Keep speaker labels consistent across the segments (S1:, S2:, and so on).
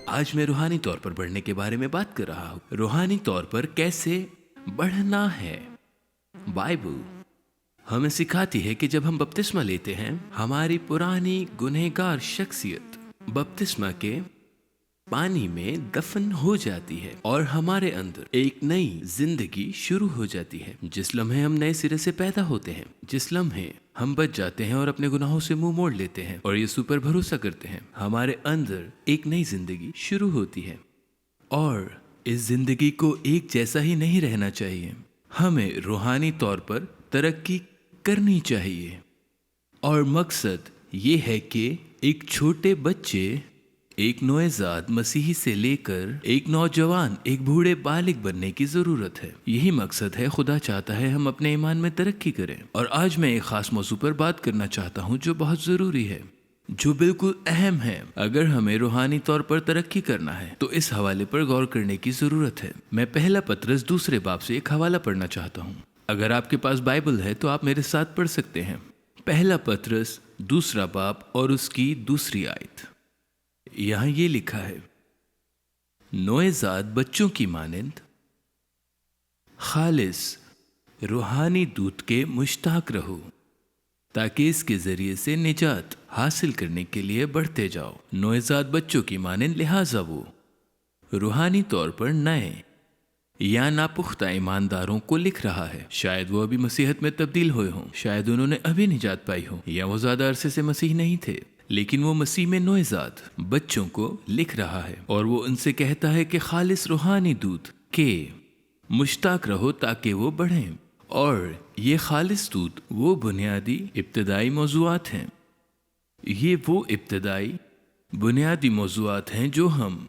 S1: آج میں روحانی طور پر بڑھنے کے بارے میں بات کر رہا ہوں۔ روحانی طور پر کیسے بڑھنا ہے۔ بائبل ہمیں سکھاتی ہے کہ جب ہم بپتسمہ لیتے ہیں ہماری پرانی گنہگار شخصیت بپتسمہ کے پانی میں دفن ہو جاتی ہے اور ہمارے اندر ایک نئی زندگی شروع ہو جاتی ہے۔ جس لمحے ہم نئے سرے سے پیدا ہوتے ہیں، جس لمحے ہم بچ جاتے ہیں اور اپنے گناہوں سے منہ موڑ لیتے ہیں اور یسوع پر بھروسہ کرتے ہیں، ہمارے اندر ایک نئی زندگی شروع ہوتی ہے۔ اور اس زندگی کو ایک جیسا ہی نہیں رہنا چاہیے، ہمیں روحانی طور پر ترقی کرنی چاہیے۔ اور مقصد یہ ہے کہ ایک چھوٹے بچے، ایک نوزائیدہ مسیحی سے لے کر ایک نوجوان، ایک بوڑھے بالغ بننے کی ضرورت ہے۔ یہی مقصد ہے۔ خدا چاہتا ہے ہم اپنے ایمان میں ترقی کریں۔ اور آج میں ایک خاص موضوع پر بات کرنا چاہتا ہوں جو بہت ضروری ہے، جو بالکل اہم ہے۔ اگر ہمیں روحانی طور پر ترقی کرنا ہے تو اس حوالے پر غور کرنے کی ضرورت ہے۔ میں پہلا پطرس دوسرے باب سے ایک حوالہ پڑھنا چاہتا ہوں۔ اگر آپ کے پاس بائبل ہے تو آپ میرے ساتھ پڑھ سکتے ہیں۔ پہلا پطرس دوسرا باب اور اس کی دوسری آیت۔ یہاں یہ لکھا ہے، نوزائیدہ بچوں کی مانند خالص روحانی دودھ کے مشتاق رہو تاکہ اس کے ذریعے سے نجات حاصل کرنے کے لیے بڑھتے جاؤ۔ نوزائیدہ بچوں کی مانند لہٰذا وہ روحانی طور پر نئے یا ناپختہ ایمانداروں کو لکھ رہا ہے۔ شاید وہ ابھی مسیحت میں تبدیل ہوئے ہوں، شاید انہوں نے ابھی نجات پائی ہو، یا وہ زیادہ عرصے سے مسیح نہیں تھے، لیکن وہ مسیح میں نوزائیدہ بچوں کو لکھ رہا ہے اور وہ ان سے کہتا ہے کہ خالص روحانی دودھ کے مشتاق رہو تاکہ وہ بڑھیں۔ اور یہ خالص دودھ وہ بنیادی ابتدائی موضوعات ہیں، یہ وہ ابتدائی بنیادی موضوعات ہیں جو ہم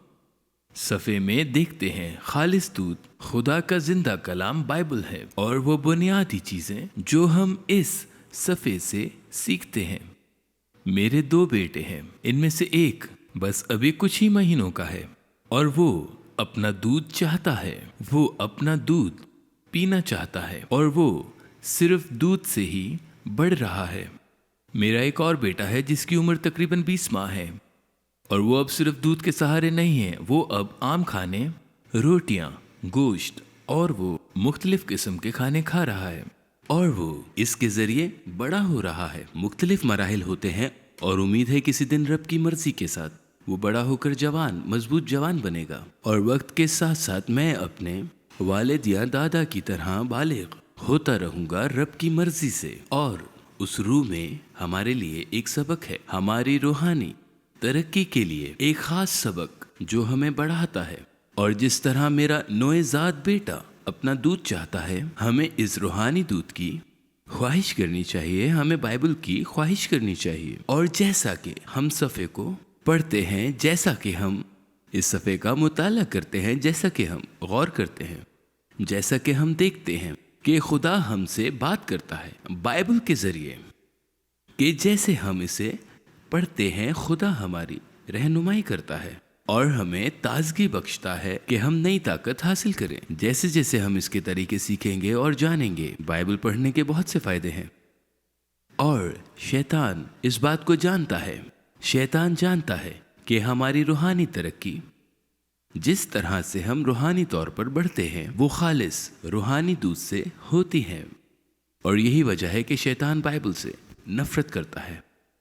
S1: صفحے میں دیکھتے ہیں۔ خالص دودھ خدا کا زندہ کلام بائبل ہے، اور وہ بنیادی چیزیں جو ہم اس صفحے سے سیکھتے ہیں۔ میرے 2 بیٹے ہیں، ان میں سے ایک بس ابھی کچھ ہی مہینوں کا ہے اور وہ اپنا دودھ چاہتا ہے، وہ اپنا دودھ پینا چاہتا ہے اور وہ صرف دودھ سے ہی بڑھ رہا ہے۔ میرا ایک اور بیٹا ہے جس کی عمر تقریباً 20 ماہ ہے، اور وہ اب صرف دودھ کے سہارے نہیں ہے، وہ اب عام کھانے، روٹیاں، گوشت اور وہ مختلف قسم کے کھانے کھا رہا ہے، اور وہ اس کے ذریعے بڑا ہو رہا ہے۔ مختلف مراحل ہوتے ہیں اور امید ہے کسی دن رب کی مرضی کے ساتھ وہ بڑا ہو کر جوان، مضبوط جوان بنے گا، اور وقت کے ساتھ ساتھ میں اپنے والد یا دادا کی طرح بالغ ہوتا رہوں گا رب کی مرضی سے۔ اور اس روح میں ہمارے لیے ایک سبق ہے، ہماری روحانی ترقی کے لیے ایک خاص سبق جو ہمیں بڑھاتا ہے۔ اور جس طرح میرا نوزائیدہ بیٹا اپنا دودھ چاہتا ہے، ہمیں اس روحانی دودھ کی خواہش کرنی چاہیے، ہمیں بائبل کی خواہش کرنی چاہیے۔ اور جیسا کہ ہم صفحے کو پڑھتے ہیں، جیسا کہ ہم اس صفحے کا مطالعہ کرتے ہیں، جیسا کہ ہم غور کرتے ہیں، جیسا کہ ہم دیکھتے ہیں کہ خدا ہم سے بات کرتا ہے بائبل کے ذریعے، کہ جیسے ہم اسے پڑھتے ہیں خدا ہماری رہنمائی کرتا ہے اور ہمیں تازگی بخشتا ہے کہ ہم نئی طاقت حاصل کریں۔ جیسے جیسے ہم اس کے طریقے سیکھیں گے اور جانیں گے۔ بائبل پڑھنے کے بہت سے فائدے ہیں، اور شیطان اس بات کو جانتا ہے، شیطان جانتا ہے کہ ہماری روحانی ترقی، جس طرح سے ہم روحانی طور پر بڑھتے ہیں، وہ خالص روحانی دودھ سے ہوتی ہے۔ اور یہی وجہ ہے کہ شیطان بائبل سے نفرت کرتا ہے۔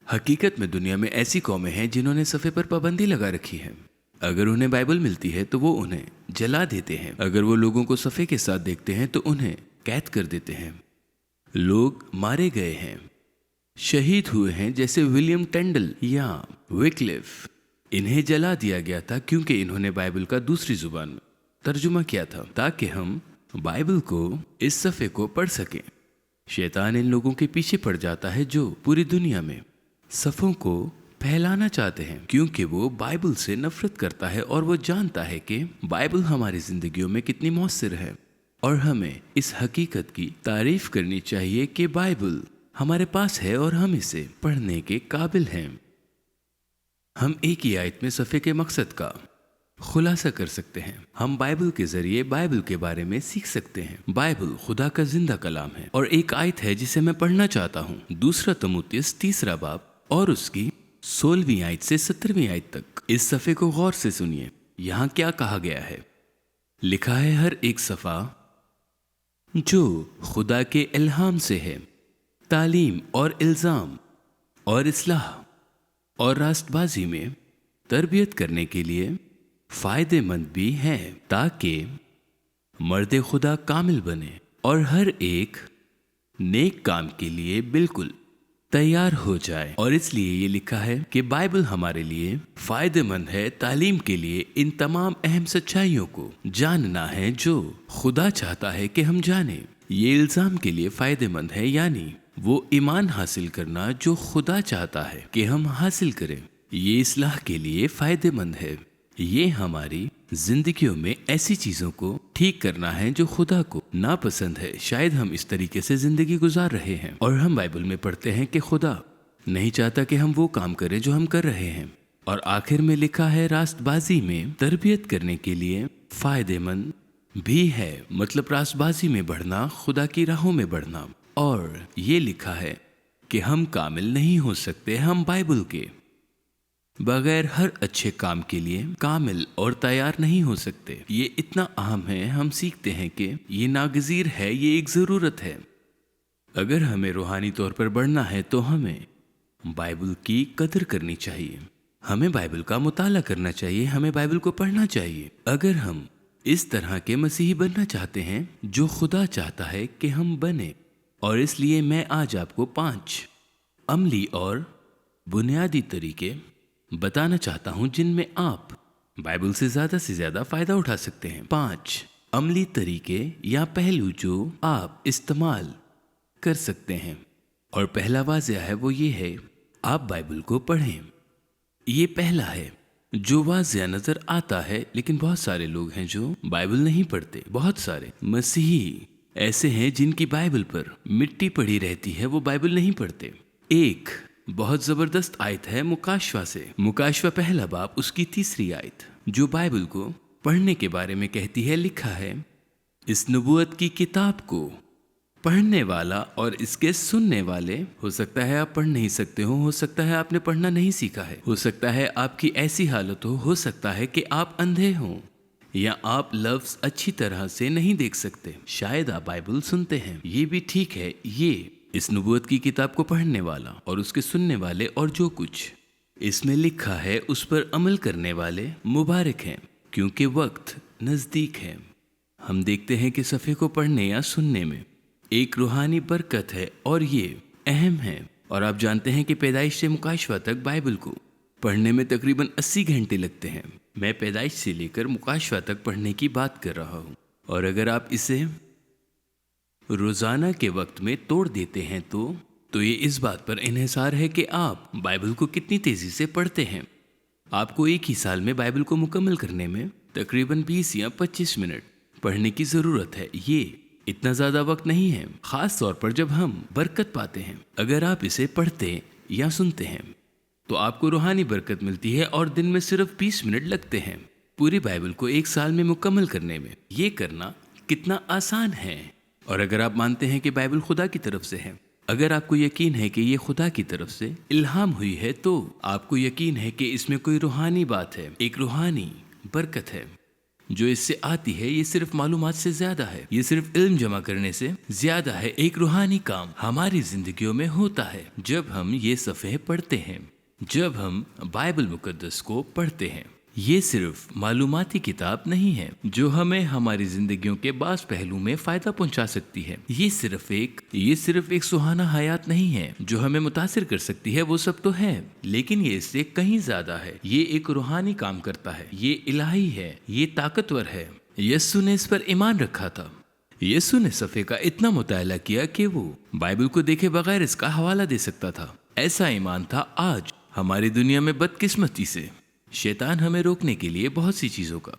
S1: حقیقت میں دنیا میں ایسی قومیں ہیں جنہوں نے صفحے پر پابندی لگا رکھی ہے۔ اگر انہیں بائبل ملتی ہے تو وہ انہیں جلا دیتے ہیں، اگر وہ لوگوں کو صفحے کے ساتھ دیکھتے ہیں تو انہیں قید کر دیتے ہیں۔ لوگ مارے گئے ہیں، شہید ہوئے ہیں، جیسے ولیم ٹینڈل یا وکلف۔ انہیں جلا دیا گیا تھا کیونکہ انہوں نے بائبل کا دوسری زبان میں ترجمہ کیا تھا تاکہ ہم بائبل کو، اس صفحے کو پڑھ سکیں۔ شیطان ان لوگوں کے پیچھے پڑ جاتا ہے جو پوری دنیا میں صفوں کو پھیلانا چاہتے ہیں، کیونکہ وہ بائبل سے نفرت کرتا ہے اور وہ جانتا ہے کہ بائبل ہماری زندگیوں میں کتنی مؤثر ہے۔ اور ہمیں اس حقیقت کی تعریف کرنی چاہیے کہ بائبل ہمارے پاس ہے اور ہم اسے پڑھنے کے قابل ہیں۔ ہم ایک ہی آیت میں صفحے کے مقصد کا خلاصہ کر سکتے ہیں۔ ہم بائبل کے ذریعے بائبل کے بارے میں سیکھ سکتے ہیں۔ بائبل خدا کا زندہ کلام ہے، اور ایک آیت ہے جسے میں پڑھنا چاہتا ہوں، 2 تموتیس 3 باب اور اس کی 16वीं आयत से 17वीं आयत तक। इस सफ़े को गौर से सुनिए। यहाँ क्या कहा गया है? लिखा है, हर एक सफ़ा जो खुदा के इल्हाम से है, तालीम और इल्ज़ाम और इस्लाह और रास्तबाजी में तरबियत करने के लिए फ़ायदेमंद भी है, ताकि मर्द खुदा कामिल बने और हर एक नेक काम के लिए बिल्कुल तैयार हो जाए। और इसलिए ये लिखा है कि बाइबल हमारे लिए फायदेमंद है तालीम के लिए। इन तमाम अहम सच्चाइयों को जानना है जो खुदा चाहता है कि हम जानें। ये इल्ज़ाम के लिए फायदेमंद है, यानी वो ईमान हासिल करना जो खुदा चाहता है कि हम हासिल करें। ये इस्लाह के लिए फायदेमंद है। ये हमारी जिंदगियों में ऐसी चीजों को ठीक करना है जो खुदा को नापसंद है। शायद हम इस तरीके से जिंदगी गुजार रहे हैं और हम बाइबल में पढ़ते हैं कि खुदा नहीं चाहता कि हम वो काम करें जो हम कर रहे हैं। और आखिर में लिखा है, रास्तबाजी में तरबियत करने के लिए फायदेमंद भी है, मतलब रास्तबाजी में बढ़ना, खुदा की राहों में बढ़ना। और ये लिखा है कि हम कामिल नहीं हो सकते, हम बाइबल के बगैर हर अच्छे काम के लिए कामिल और तैयार नहीं हो सकते। ये इतना अहम है, हम सीखते हैं कि ये नागज़ीर है, ये एक ज़रूरत है। अगर हमें रूहानी तौर पर बढ़ना है तो हमें बाइबल की कदर करनी चाहिए, हमें बाइबल का मुताला करना चाहिए, हमें बाइबल को पढ़ना चाहिए। अगर हम इस तरह के मसीही बनना चाहते हैं जो खुदा चाहता है कि हम बने। और इसलिए मैं आज आपको 5 अमली और बुनियादी तरीके बताना चाहता हूं जिनमें आप बाइबल से ज्यादा फायदा उठा सकते हैं। 5 अमली तरीके या पहलू जो आप इस्तेमाल कर सकते हैं। और पहला वाज़िया है, वो ये है, आप बाइबल को पढ़ें। ये पहला है जो वाज़िया नजर आता है, लेकिन बहुत सारे लोग हैं जो बाइबल नहीं पढ़ते। बहुत सारे मसीही ऐसे हैं जिनकी बाइबल पर मिट्टी पड़ी रहती है, वो बाइबल नहीं पढ़ते। एक बहुत जबरदस्त आयत है मुकाशवा से, मुकाशवा पहला बाब उसकी 3री आयत, जो बाइबल को पढ़ने के बारे में कहती है। लिखा है, इस नबूवत की किताब को पढ़ने वाला और इसके सुनने वाले, हो सकता है आप पढ़ नहीं सकते हो सकता है आपने पढ़ना नहीं सीखा है, हो सकता है आपकी ऐसी हालत हो सकता है कि आप अंधे हों या आप लफ्ज अच्छी तरह से नहीं देख सकते। शायद आप बाइबल सुनते हैं, ये भी ठीक है। ये इस नबूवत की किताब को पढ़ने वाला और उसके सुनने वाले और जो कुछ इसमें लिखा है उस पर अमल करने वाले मुबारक हैं, क्योंकि वक्त नज़दीक है। हम देखते हैं कि सफ़े को पढ़ने या सुनने में एक रूहानी बरकत है और ये अहम है। और आप जानते हैं कि पैदाइश से मुकाशवा तक बाइबल को पढ़ने में तकरीबन 80 घंटे लगते हैं। मैं पैदाइश से लेकर मुकाशवा तक पढ़ने की बात कर रहा हूँ। और अगर आप इसे रोजाना के वक्त में तोड़ देते हैं तो ये इस बात पर इन्हिसार है कि आप बाइबल को कितनी तेजी से पढ़ते हैं। आपको एक ही साल में बाइबल को मुकम्मल करने में तकरीबन 20 या 25 मिनट पढ़ने की जरूरत है। ये इतना ज्यादा वक्त नहीं है, खास तौर पर जब हम बरकत पाते हैं। अगर आप इसे पढ़ते या सुनते हैं तो आपको रूहानी बरकत मिलती है और दिन में सिर्फ 20 मिनट लगते हैं पूरी बाइबल को एक साल में मुकम्मल करने में। ये करना कितना आसान है। और अगर आप मानते हैं कि बाइबल खुदा की तरफ से है, अगर आपको यकीन है कि ये खुदा की तरफ से इल्हाम हुई है, तो आपको यकीन है कि इसमें कोई रूहानी बात है, एक रूहानी बरकत है जो इससे आती है। ये सिर्फ मालूमात से ज्यादा है, ये सिर्फ इल्म जमा करने से ज्यादा है। एक रूहानी काम हमारी जिंदगियों में होता है जब हम ये सफ़े पढ़ते हैं, जब हम बाइबल मुकद्दस को पढ़ते हैं। ये सिर्फ मालूमाती किताब नहीं है जो हमें हमारी जिंदगियों के बास पहलू में फायदा पहुंचा सकती है। ये सिर्फ एक सुहाना हयात नहीं है जो हमें मुतासिर कर सकती है, वो सब तो है, लेकिन ये इससे कहीं ज्यादा है। ये एक रूहानी काम करता है, ये इलाही है, ये ताकतवर है। यस्सु ने इस पर ईमान रखा था। यस्सु ने सफ़े का इतना मुताला किया कि वो बाइबल को देखे बगैर इसका हवाला दे सकता था। ऐसा ईमान था। आज हमारी दुनिया में बदकिस्मती से शैतान हमें रोकने के लिए बहुत सी चीजों का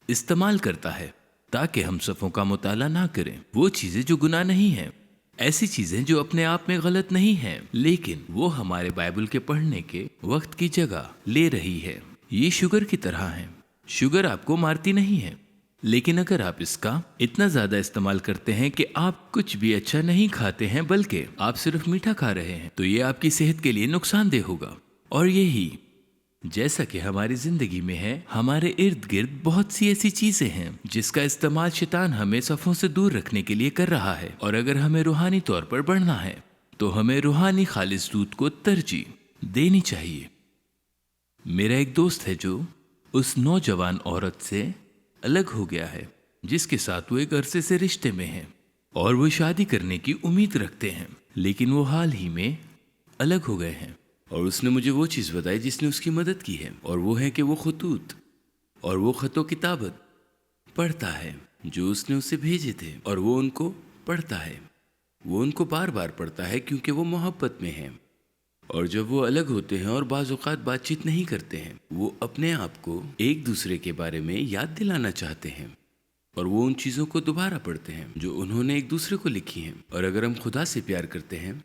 S1: इस्तेमाल करता है ताकि हम सफ़ों का मुताला ना करें। वो चीजें जो गुनाह नहीं है, ऐसी चीजें जो अपने आप में गलत नहीं है, लेकिन वो हमारे बाइबल के पढ़ने के वक्त की जगह ले रही है। ये शुगर की तरह है। शुगर आपको मारती नहीं है, लेकिन अगर आप इसका इतना ज्यादा इस्तेमाल करते हैं कि आप कुछ भी अच्छा नहीं खाते हैं बल्कि आप सिर्फ मीठा खा रहे हैं, तो ये आपकी सेहत के लिए नुकसानदेह होगा। और यही जैसा कि हमारी जिंदगी में है, हमारे इर्द गिर्द बहुत सी ऐसी चीजें हैं जिसका इस्तेमाल शैतान हमें सफों से दूर रखने के लिए कर रहा है। और अगर हमें रूहानी तौर पर बढ़ना है तो हमें रूहानी खालिस दूध को तरजीह देनी चाहिए। मेरा एक दोस्त है जो उस नौजवान औरत से अलग हो गया है जिसके साथ वो एक अरसे से रिश्ते में है और वो शादी करने की उम्मीद रखते हैं, लेकिन वो हाल ही में अलग हो गए हैं। और उसने मुझे वो चीज़ बताई जिसने उसकी मदद की है, और वो है कि वो खतूत और वो खतो किताबत पढ़ता है जो उसने उसे भेजे थे, और वो उनको पढ़ता है। वो उनको बार बार पढ़ता है क्योंकि वो मोहब्बत में है। और जब वो अलग होते हैं और बाज़ औक़ात बातचीत नहीं करते हैं, वो अपने आप को एक दूसरे के बारे में याद दिलाना चाहते हैं और वो उन चीज़ों को दोबारा पढ़ते हैं जो उन्होंने एक दूसरे को लिखी हैं। और अगर हम खुदा से प्यार करते हैं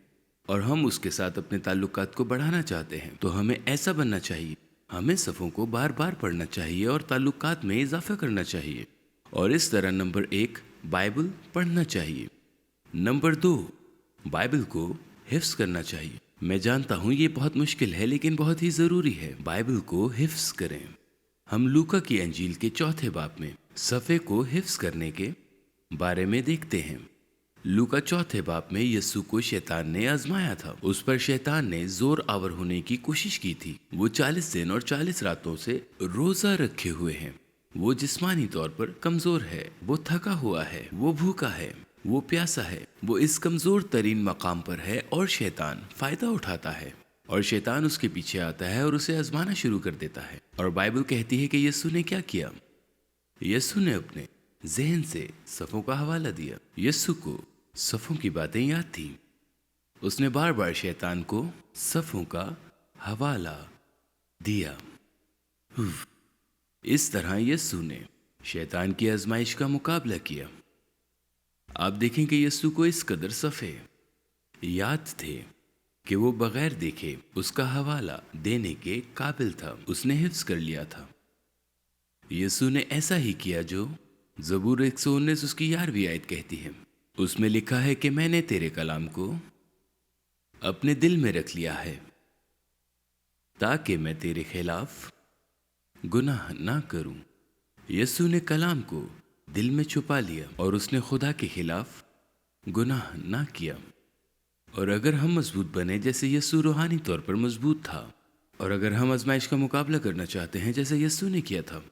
S1: और हम उसके साथ अपने ताल्लुकात को बढ़ाना चाहते हैं तो हमें ऐसा बनना चाहिए। हमें सफ़ों को बार बार पढ़ना चाहिए और ताल्लुकात में इजाफा करना चाहिए। और इस तरह नंबर 1 बाइबल पढ़ना चाहिए। नंबर 2 बाइबल को हिफ्स करना चाहिए। मैं जानता हूँ ये बहुत मुश्किल है, लेकिन बहुत ही ज़रूरी है। बाइबल को हिफ्स करें। हम लूका की अंजील के 4 बाब में सफ़े को हिफ्स करने के बारे में देखते हैं। लूका 4 बाब में यस्सु को शैतान ने आजमाया था। उस पर शैतान ने जोर आवर होने की कोशिश की थी। वो 40 दिन और 40 रातों से रोजा रखे हुए हैं। वो जिस्मानी तौर पर कमजोर है, वो थका हुआ है, वो भूखा है, वो प्यासा है, वो इस कमजोर तरीन मकाम पर है और शैतान फायदा उठाता है और शैतान उसके पीछे आता है और उसे आजमाना शुरू कर देता है। और बाइबल कहती है कि यस्सु ने क्या किया। यस्सु ने अपने जहन से सफ़ों का हवाला दिया। यस्सु को सफ़ों की बातें याद थी। उसने बार बार शैतान को सफ़ों का हवाला दिया। इस तरह यस्सु ने शैतान की आजमाइश का मुकाबला किया। आप देखें कि यस्सु को इस कदर सफ़े याद थे कि वो बगैर देखे उसका हवाला देने के काबिल था। उसने हिफ्स कर लिया था। यस्सु ने ऐसा ही किया जो ज़बूर 119 उसकी 11वीं आयत कहती है। उसमें लिखा है कि मैंने तेरे कलाम को अपने दिल में रख लिया है ताकि मैं तेरे खिलाफ गुनाह ना करूं। यस्सु ने कलाम को दिल में छुपा लिया और उसने खुदा के खिलाफ गुनाह ना किया। और अगर हम मजबूत बने जैसे यस्सु रूहानी तौर पर मजबूत था, और अगर हम आजमाइश का मुकाबला करना चाहते हैं जैसे यस्सु ने किया था,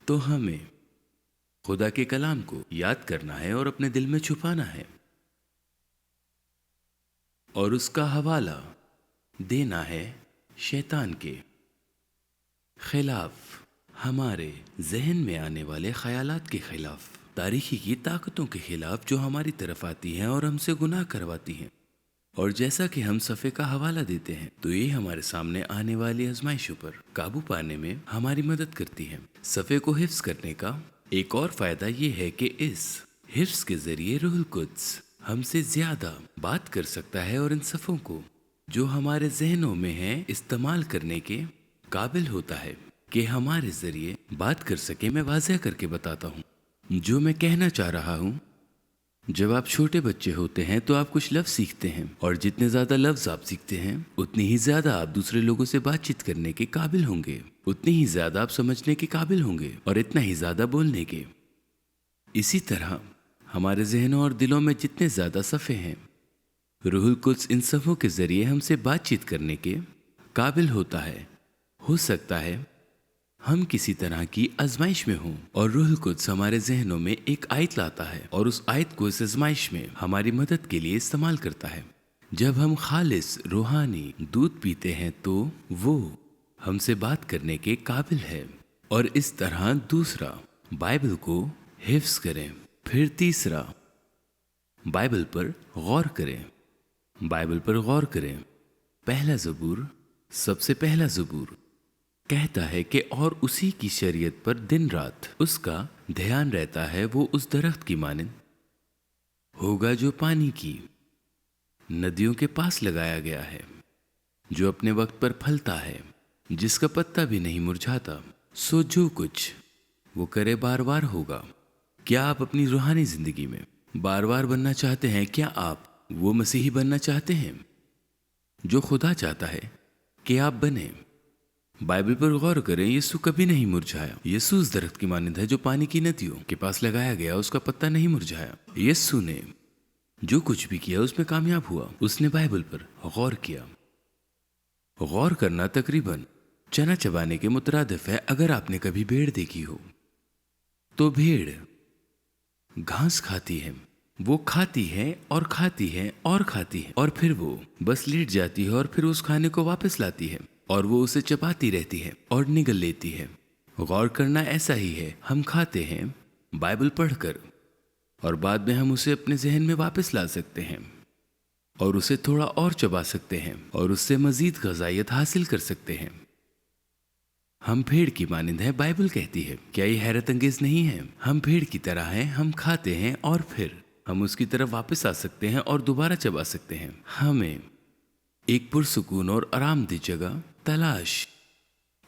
S1: तो हमें खुदा के कलाम को याद करना है और अपने दिल में छुपाना है और उसका हवाला देना है शैतान के खिलाफ, हमारे जहन में आने वाले ख्यालात के खिलाफ, तारीखी की ताकतों के खिलाफ जो हमारी तरफ आती हैं और हमसे गुनाह करवाती हैं। और जैसा कि हम सफ़े का हवाला देते हैं तो ये हमारे सामने आने वाली आजमाइशों पर काबू पाने में हमारी मदद करती है। सफ़े को हिफ्स करने का एक और फायदा ये है कि इस हिफ्स के जरिए रूहुल कुद्स हमसे ज्यादा बात कर सकता है और इन सफ़ों को जो हमारे जहनों में है इस्तेमाल करने के काबिल होता है कि हमारे जरिए बात कर सके। मैं वाज़ह करके बताता हूँ जो मैं कहना चाह रहा हूँ। जब आप छोटे बच्चे होते हैं तो आप कुछ लफ्ज़ सीखते हैं, और जितने ज़्यादा लफ्ज़ आप सीखते हैं उतनी ही ज़्यादा आप दूसरे लोगों से बातचीत करने के काबिल होंगे, उतनी ही ज़्यादा आप समझने के काबिल होंगे और इतना ही ज़्यादा बोलने के। इसी तरह हमारे जहनों और दिलों में जितने ज़्यादा सफ़े हैं, रूहुल कुद्स इन सफ़ों के ज़रिए हमसे बातचीत करने के काबिल होता है। हो सकता है हम किसी तरह की आजमाइश में हों और रूहुल कुद्स हमारे जहनों में एक आयत लाता है और उस आयत को इस आजमाइश में हमारी मदद के लिए इस्तेमाल करता है। जब हम खालिस रूहानी दूध पीते हैं तो वो हमसे बात करने के काबिल है। और इस तरह दूसरा, बाइबल को हिफ्स करें। फिर तीसरा, बाइबल पर गौर करें। बाइबल पर गौर करें। पहला ज़बूर, सबसे पहला ज़बूर कहता है कि और उसी की शरीयत पर दिन रात उसका ध्यान रहता है। वो उस दरख्त की मानिंद होगा जो पानी की नदियों के पास लगाया गया है, जो अपने वक्त पर फलता है, जिसका पत्ता भी नहीं मुरझाता। सो जो कुछ वो करे बार बार होगा। क्या आप अपनी रूहानी जिंदगी में बार बार बनना चाहते हैं? क्या आप वो मसीही बनना चाहते हैं जो खुदा चाहता है कि आप बने। बाइबल पर गौर करें, यीशु कभी नहीं मुरझाया। यीशु उस दरख्त की मानंद है जो पानी की नदियों के पास लगाया गया, उसका पत्ता नहीं मुरझाया। यीशु ने जो कुछ भी किया उसमें कामयाब हुआ। उसने बाइबल पर गौर किया। गौर करना तकरीबन चना चबाने के मुतरादिफ है। अगर आपने कभी भेड़ देखी हो तो भेड़ घास खाती है, वो खाती है और खाती है और खाती है और फिर वो बस लेट जाती है और फिर उस खाने को वापस लाती है और वो उसे चबाती रहती है और निगल लेती है। गौर करना ऐसा ही है। हम खाते हैं बाइबल पढ़कर और बाद में हम उसे अपने जहन में वापस ला सकते हैं और उसे थोड़ा और चबा सकते हैं और उससे मजीद ग़िज़ाइयत हासिल कर सकते हैं। हम भेड़ की मानंद है, बाइबल कहती है। क्या ये हैरत अंगेज नहीं है? हम भेड़ की तरह हैं, हम खाते हैं और फिर हम उसकी तरफ वापस आ सकते हैं और दोबारा चबा सकते हैं। हमें एक पुरसुकून और आरामदेह जगह तलाश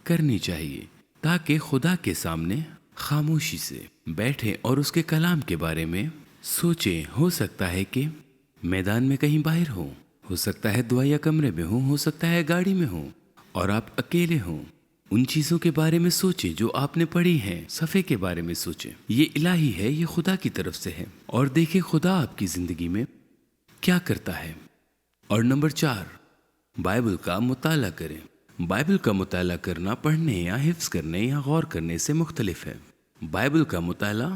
S1: करनी चाहिए ताकि खुदा के सामने खामोशी से बैठें और उसके कलाम के बारे में सोचें। हो सकता है कि मैदान में कहीं बाहर हो सकता है दुआ या कमरे में हो सकता है गाड़ी में हो और आप अकेले हों। उन चीज़ों के बारे में सोचें जो आपने पढ़ी हैं। सफ़े के बारे में सोचें। ये इलाही है, ये खुदा की तरफ से है और देखें खुदा आपकी ज़िंदगी में क्या करता है। और नंबर 4, बाइबल का मुताला करें। बाइबल का मुताला करना पढ़ने या हिफ्ज़ करने या गौर करने से मुख्तलिफ है। बाइबल का मुताला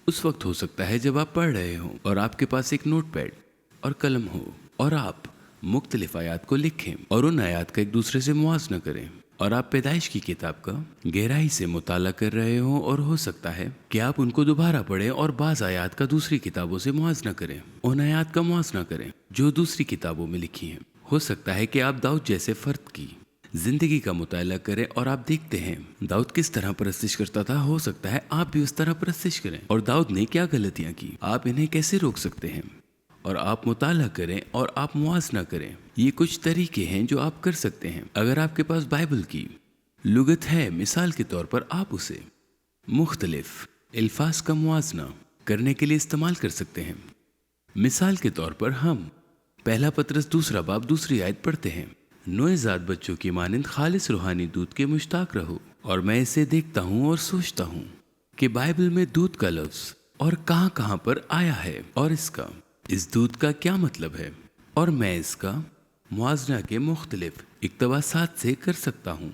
S1: उस वक्त हो सकता है जब आप पढ़ रहे हो और आपके पास एक नोट पैड और कलम हो और आप मुख्तलिफ आयात को लिखें और उन आयात का एक दूसरे से मुआवजा करें और आप पैदाइश की किताब का गहराई से मुताला कर रहे हो और हो सकता है कि आप उनको दोबारा पढ़ें और बाज़ आयात का दूसरी किताबों से मुआवजा करें, उन आयात का मुआवजा करें जो दूसरी किताबों में लिखी हैं। हो सकता है कि आप दाऊद जैसे फ़र्द की ज़िंदगी का मुताला करें और आप देखते हैं दाऊद किस तरह परस्तिश करता था। हो सकता है आप भी उस तरह परस्तिश करें और दाऊद ने क्या गलतियाँ की, आप इन्हें कैसे रोक सकते हैं और आप मुताला करें और आप मुआवजा करें। ये कुछ तरीके हैं जो आप कर सकते हैं। अगर आपके पास बाइबल की लुगत है, मिसाल के तौर पर आप उसे मुख्तलिफ अल्फाज का मुआवजा करने के लिए इस्तेमाल कर सकते हैं। मिसाल के तौर पर हम पहला पतरस 2 बाब 2 आयत पढ़ते हैं, नौज़ाद बच्चों की मानंद खालिस रूहानी दूध के मुश्ताक रहो। और मैं इसे देखता हूँ और सोचता हूँ कि बाइबल में दूध का लफ्ज़ और कहाँ कहाँ पर आया है और इस दूध का क्या मतलब है और मैं इसका मुआवजा के मुख्तलिफ इक़्तिबासात से कर सकता हूँ।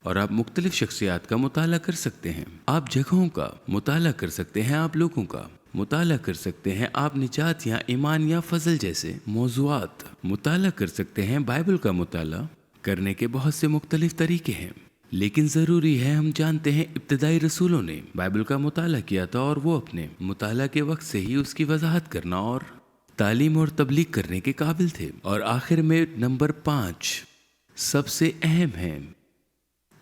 S1: और आप मुख्तलिफ शख्सियात का मुताला कर सकते हैं, आप जगहों का मुताला कर सकते हैं, आप लोगों का मुताला कर सकते हैं, आप निजात या ईमान या फजल जैसे मौज़ूआत मुताला कर सकते हैं। बाइबल का मुताला करने के बहुत से मुख्तलिफ तरीके हैं, लेकिन ज़रूरी है हम जानते हैं इब्तिदाई रसूलों ने बाइबल का मुताला किया था और वो अपने मुताला के वक्त से ही उसकी वजाहत करना और तालीम और तबलीग करने के काबिल थे। और आखिर में नंबर 5 सबसे अहम है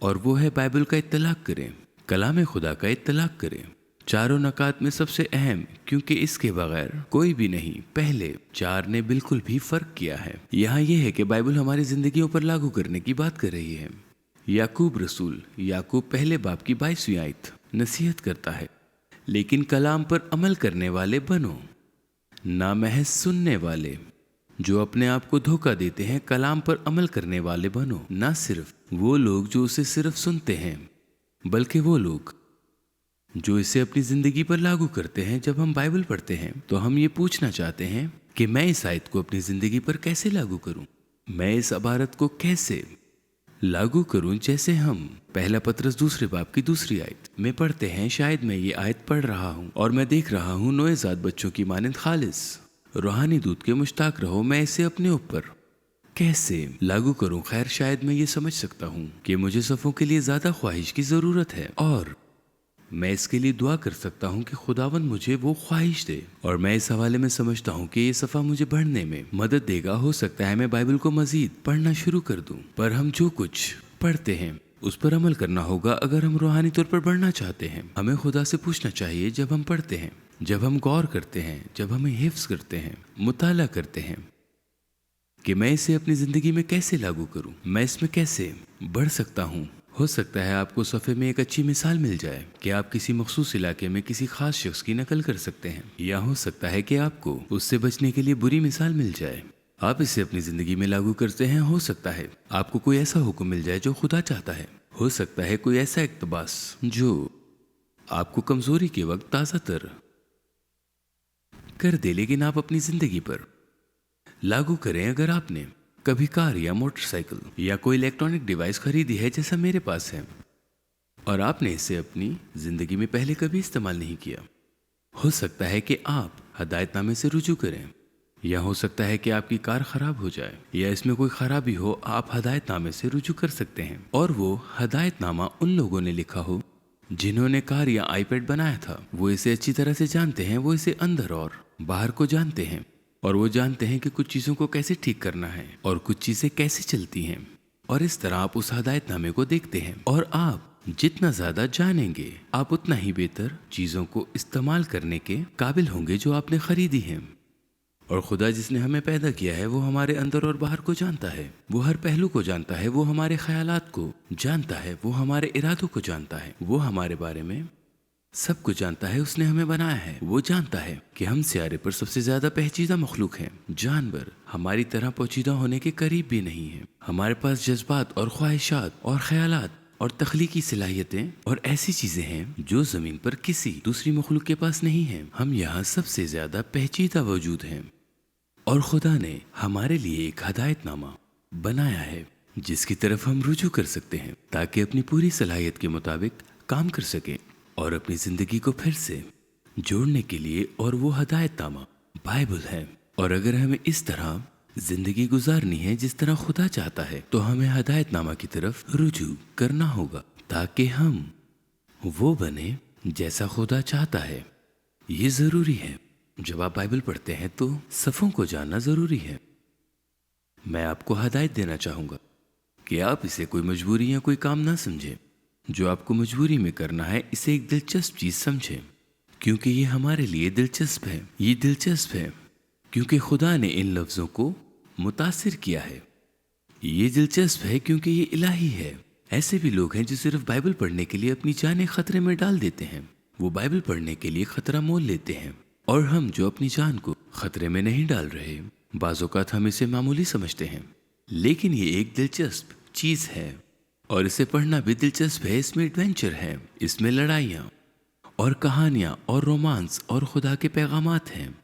S1: और वो है बाइबल का इत्तलाक करें, कलाम खुदा का इत्तलाक करें। चारों नकात में सबसे अहम, क्योंकि इसके बगैर कोई भी नहीं। पहले 4 ने बिल्कुल भी फ़र्क किया है। यहाँ यह है कि बाइबल हमारी ज़िंदगियों पर लागू करने की बात कर रही है। याकूब रसूल याकूब पहले बाब की 22वीं आयत नसीहत करता है, लेकिन कलाम पर अमल करने वाले बनो, ना महज सुनने वाले जो अपने आप को धोखा देते हैं। कलाम पर अमल करने वाले बनो, ना सिर्फ वो लोग जो उसे सिर्फ सुनते हैं, बल्कि वो लोग जो इसे अपनी ज़िंदगी पर लागू करते हैं। जब हम बाइबल पढ़ते हैं तो हम ये पूछना चाहते हैं कि मैं इस आयत को अपनी ज़िंदगी पर कैसे लागू करूं, मैं इस इबारत को कैसे लागू करूं। जैसे हम पहला पतरस 2 बाब की 2 आयत में पढ़ते हैं, शायद मैं ये आयत पढ़ रहा हूं और मैं देख रहा हूं नौज़ाद बच्चों की मानंद खालिस रूहानी दूध के मुश्ताक रहो, मैं इसे अपने ऊपर कैसे लागू करूं। खैर, शायद मैं ये समझ सकता हूं कि मुझे सफ़ों के लिए ज़्यादा ख्वाहिश की ज़रूरत है और मैं इसके लिए दुआ कर सकता हूँ कि खुदावन मुझे वो ख्वाहिश दे। और मैं इस हवाले में समझता हूँ कि ये सफ़ा मुझे बढ़ने में मदद देगा। हो सकता है मैं बाइबल को मज़ीद पढ़ना शुरू कर दूँ, पर हम जो कुछ पढ़ते हैं उस पर अमल करना होगा। अगर हम रूहानी तौर पर बढ़ना चाहते हैं, हमें खुदा से पूछना चाहिए जब हम पढ़ते हैं, जब हम गौर करते हैं, जब हम हिफ्ज़ करते हैं, मुताला करते हैं, कि मैं इसे अपनी ज़िंदगी में कैसे लागू करूँ, मैं इसमें कैसे बढ़ सकता हूँ। हो सकता है आपको सफ़े में एक अच्छी मिसाल मिल जाए कि आप किसी मखसूस इलाके में किसी खास शख्स की नकल कर सकते हैं, या हो सकता है कि आपको उससे बचने के लिए बुरी मिसाल मिल जाए। आप इसे अपनी जिंदगी में लागू करते हैं। हो सकता है आपको कोई ऐसा हुक्म मिल जाए जो खुदा चाहता है। हो सकता है कोई ऐसा इक्तबास जो आपको कमजोरी के वक्त ताज़ा तर कर दे, लेकिन आप अपनी जिंदगी पर लागू करें। अगर आपने कभी कार या मोटरसाइकिल या कोई इलेक्ट्रॉनिक डिवाइस खरीदी है जैसा मेरे पास है, और आपने इसे अपनी जिंदगी में पहले कभी इस्तेमाल नहीं किया, हो सकता है कि आप हदायतनामे से रुजू करें। या हो सकता है कि आपकी कार खराब हो जाए या इसमें कोई खराबी हो, आप हदायतनामे से रुजू कर सकते हैं। और वो हदायतनामा उन लोगों ने लिखा हो जिन्होंने कार या आईपैड बनाया था। वो इसे अच्छी तरह से जानते हैं, वो इसे अंदर और बाहर को जानते हैं, और वो जानते हैं कि कुछ चीज़ों को कैसे ठीक करना है और कुछ चीज़ें कैसे चलती हैं। और इस तरह आप उस हदायतनामे को देखते हैं, और आप जितना ज़्यादा जानेंगे आप उतना ही बेहतर चीज़ों को इस्तेमाल करने के काबिल होंगे जो आपने खरीदी हैं। और खुदा जिसने हमें पैदा किया है वो हमारे अंदर और बाहर को जानता है, वो हर पहलू को जानता है, वो हमारे ख्यालात को जानता है, वो हमारे इरादों को जानता है, वो हमारे बारे में सब कुछ जानता है। उसने हमें बनाया है। वो जानता है कि हम सियारे पर सबसे ज्यादा पेचीदा मखलूक हैं। जानवर हमारी तरह पोचीदा होने के करीब भी नहीं है। हमारे पास जज्बात और ख्वाहिशात और ख्यालात और तख्लीकी सलाहियतें और ऐसी चीजें हैं जो जमीन पर किसी दूसरी मखलूक के पास नहीं है। हम यहाँ सबसे ज्यादा पेचीदा वजूद हैं, और खुदा ने हमारे लिए एक हदायतनामा बनाया है जिसकी तरफ हम रुजू कर सकते हैं ताकि अपनी पूरी सलाहियत के मुताबिक काम कर सकें और अपनी जिंदगी को फिर से जोड़ने के लिए। और वो हदायतनामा बाइबल है। और अगर हमें इस तरह जिंदगी गुजारनी है जिस तरह खुदा चाहता है, तो हमें हदायतनामा की तरफ रुजू करना होगा ताकि हम वो बने जैसा खुदा चाहता है। ये जरूरी है। जब आप बाइबल पढ़ते हैं तो सफ़ों को जानना जरूरी है। मैं आपको हदायत देना चाहूंगा कि आप इसे कोई मजबूरी या कोई काम ना समझें। जो आपको मजबूरी में करना है इसे एक दिलचस्प चीज समझें, क्योंकि ये हमारे लिए दिलचस्प है। ये दिलचस्प है क्योंकि खुदा ने इन लफ्जों को मुतासिर किया है। ये दिलचस्प है क्योंकि ये इलाही है। ऐसे भी लोग हैं जो सिर्फ बाइबल पढ़ने के लिए अपनी जानें खतरे में डाल देते हैं। वो बाइबल पढ़ने के लिए खतरा मोल लेते हैं, और हम जो अपनी जान को खतरे में नहीं डाल रहे, बाज़-औक़ात हम इसे मामूली समझते हैं, लेकिन ये एक दिलचस्प चीज है। और इसे पढ़ना भी दिलचस्प है। इसमें एडवेंचर है, इसमें लड़ाइयाँ और कहानियाँ और रोमांस और खुदा के पैगामात हैं।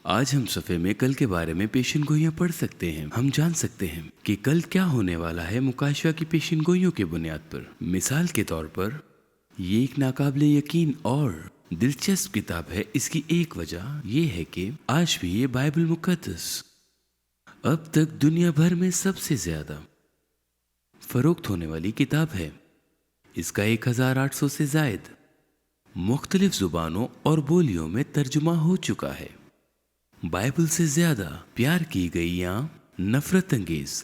S1: आज हम सफ़े में कल के बारे में पेशिनगोइयाँ पढ़ सकते हैं। हम जान सकते हैं कि कल क्या होने वाला है मुकाशवा की पेशिनगोइयों के बुनियाद पर। मिसाल के तौर पर ये एक नाकाबिले यकीन और दिलचस्प किताब है। इसकी एक वजह यह है कि आज भी ये बाइबल मुकद्दस अब तक दुनिया भर में सबसे ज्यादा फरोख्त होने वाली किताब है। इसका 1800 से जायद मुख्तलिफ जुबानों और बोलियों में तर्जुमा हो चुका है। बाइबल से ज्यादा प्यार की गई या नफरत अंगेज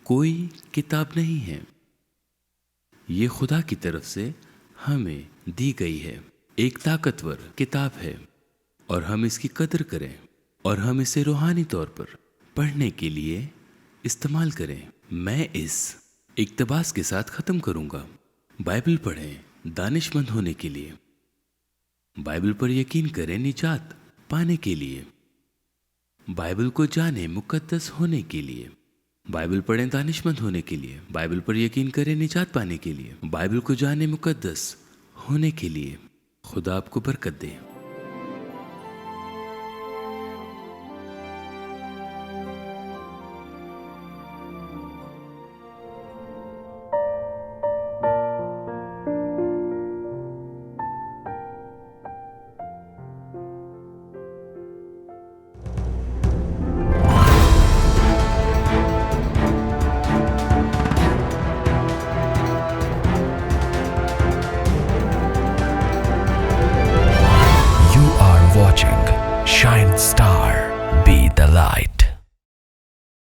S1: कोई किताब नहीं है। ये खुदा की तरफ से हमें दी गई है, एक ताकतवर किताब है, और हम इसकी कदर करें और हम इसे रूहानी तौर पर पढ़ने के लिए इस्तेमाल करें। मैं इस इक्तबास के साथ ख़त्म करूंगा। बाइबल पढ़ें दानिशमंद होने के लिए। बाइबल पर यकीन करें निजात पाने के लिए। बाइबल को जाने मुकद्दस होने के लिए। बाइबल पढ़ें दानिशमंद होने के लिए। बाइबल पर यकीन करें निजात पाने के लिए। बाइबल को जाने मुकद्दस होने के लिए। खुदा आपको बरकत दे।